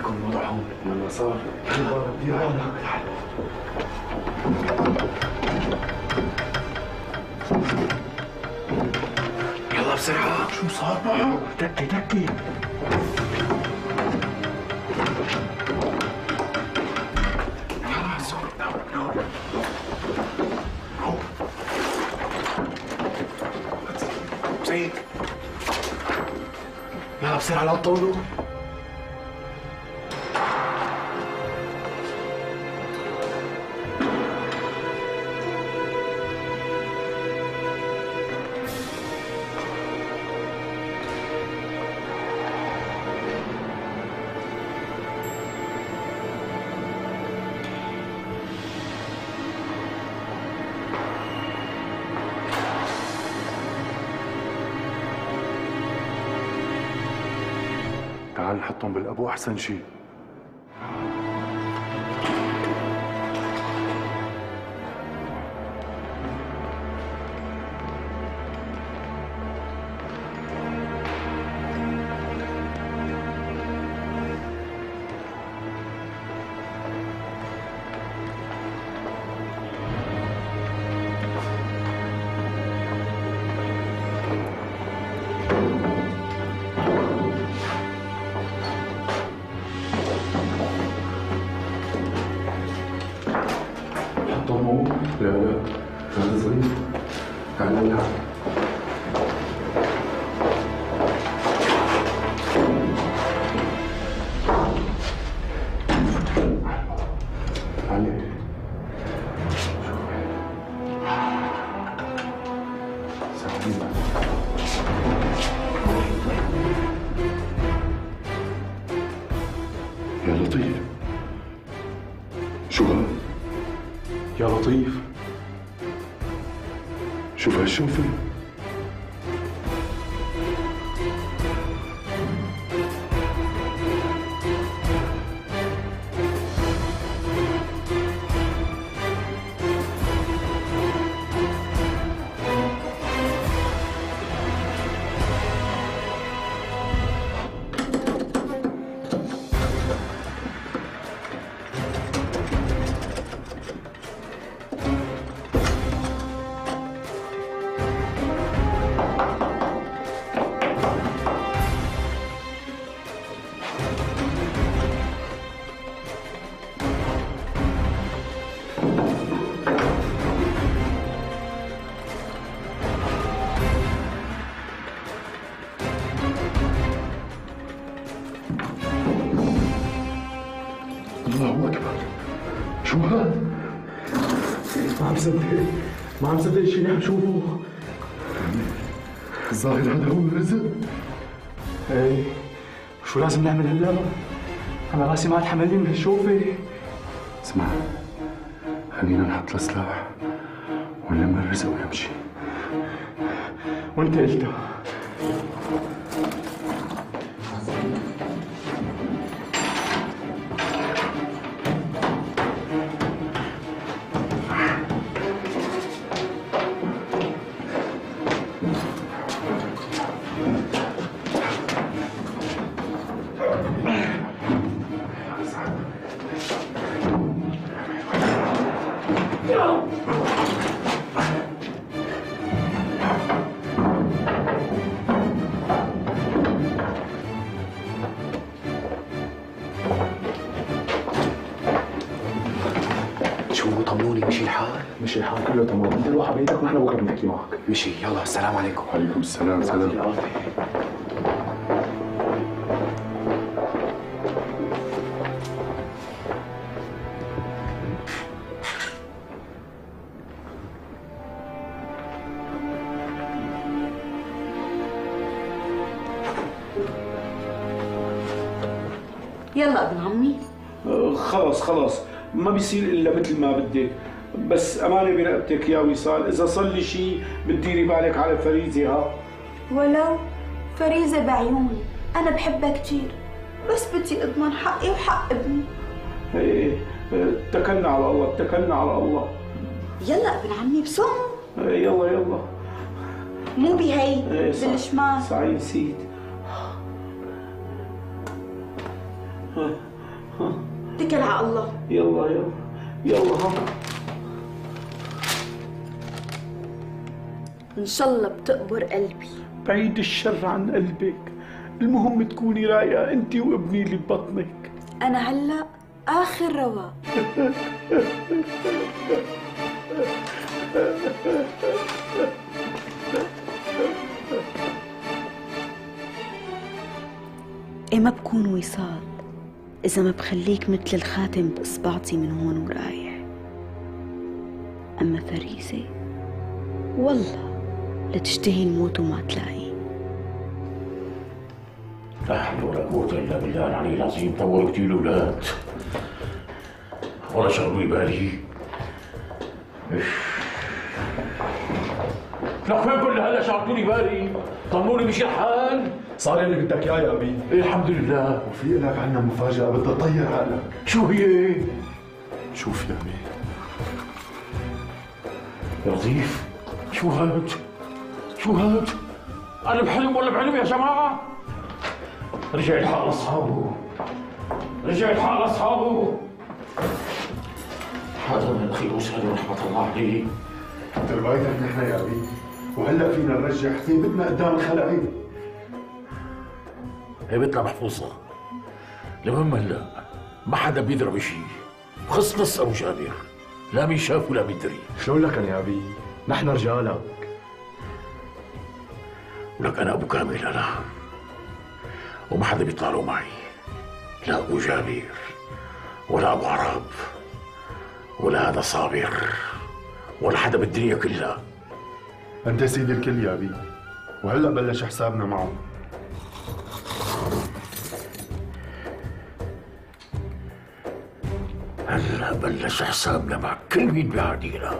بكم الوضع هون. يلا صار دير بالك. تعال يلا بسرعة. شو صار بقى؟ دكي دكي. سيد يلا بسرعة لا تطولوا. تعال نحطهم بالابو احسن شيء. لا لا هذا صغير. تعال نلعب. تعال ساعدني. يا لطيف شو هذا؟ يا لطيف شوف هالشوفة. الله أكبر. شو هذا؟ ما عم صدق، ما عم صدق الشيء اللي عم شوفه. الظاهر هذا هو الرزق. ايه شو لازم نعمل هلا؟ أنا راسي ما تحملني من هالشوفة. اسمع خلينا نحط السلاح ونلم الرزق ونمشي. وانت قلتها. شو طمنوني مشي الحال؟ مشي الحال كله تمام، انت روح على بيتك ونحن بكره بنحكي معك. مشي يلا السلام عليكم. وعليكم السلام. سلام. يلا ابن عمي. خلص ما بيصير الا مثل ما بدك، بس امانه برقبتك يا وصال، اذا صار لي شيء بتديري بالك على فريزه. ها ولو فريزه بعيوني، انا بحبها كثير، بس بدي اضمن حقي وحق ابني. ايه اتكلنا على الله، اتكلنا على الله. يلا ابن عمي بسم. يلا مو بهي بالشمال. صحيح نسيت. اتكل على الله. يلا يلا يلا ها. ان شاء الله بتقبر قلبي. بعيد الشر عن قلبك، المهم تكوني رايقة انت وابني اللي ببطنك. انا هلا اخر رواق. إيه ما بكون وصال إذا ما بخليك مثل الخاتم بإصبعتي من هون ورايح. أما فريزة والله لتشتهي الموت وما تلاقيه. لا حول ولا قوة إلا بالله العلي العظيم. توقتي الأولاد ولا شغلوا بالي. لك فين كل هلا شغلتوني بالي؟ طمنوني مشي الحال؟ صار اللي بدك اياه يا ابي. إيه الحمد لله. وفي لك عنا مفاجأة بدها تطير عقلك. شو هي؟ شوف يا ابي. يا لطيف شو هاد؟ شو هاد؟ أنا بحلم ولا بعلم يا جماعة؟ رجع الحق لأصحابه. رجع الحق لأصحابه. هذا من أخي موسى رحمة الله عليه. تربايتك نحن يا ابي، وهلا فينا نرجع ثيبتنا قدام الخلقين. هيبتنا محفوظة. المهم هلا ما حدا بيضرب شيء، خص نص أبو جابر، لا مين شاف ولا مين دري. شلون لكن يا ابي؟ نحن رجالك. ولك أنا أبو كامل أنا، وما حدا بيطلع له معي، لا أبو جابر ولا أبو عرب ولا هذا صابر ولا حدا بالدنيا كلها. انت سيد الكل يا ابي، وهلا بلش حسابنا معه. هلا بلش حسابنا مع كل مين بيعادينا.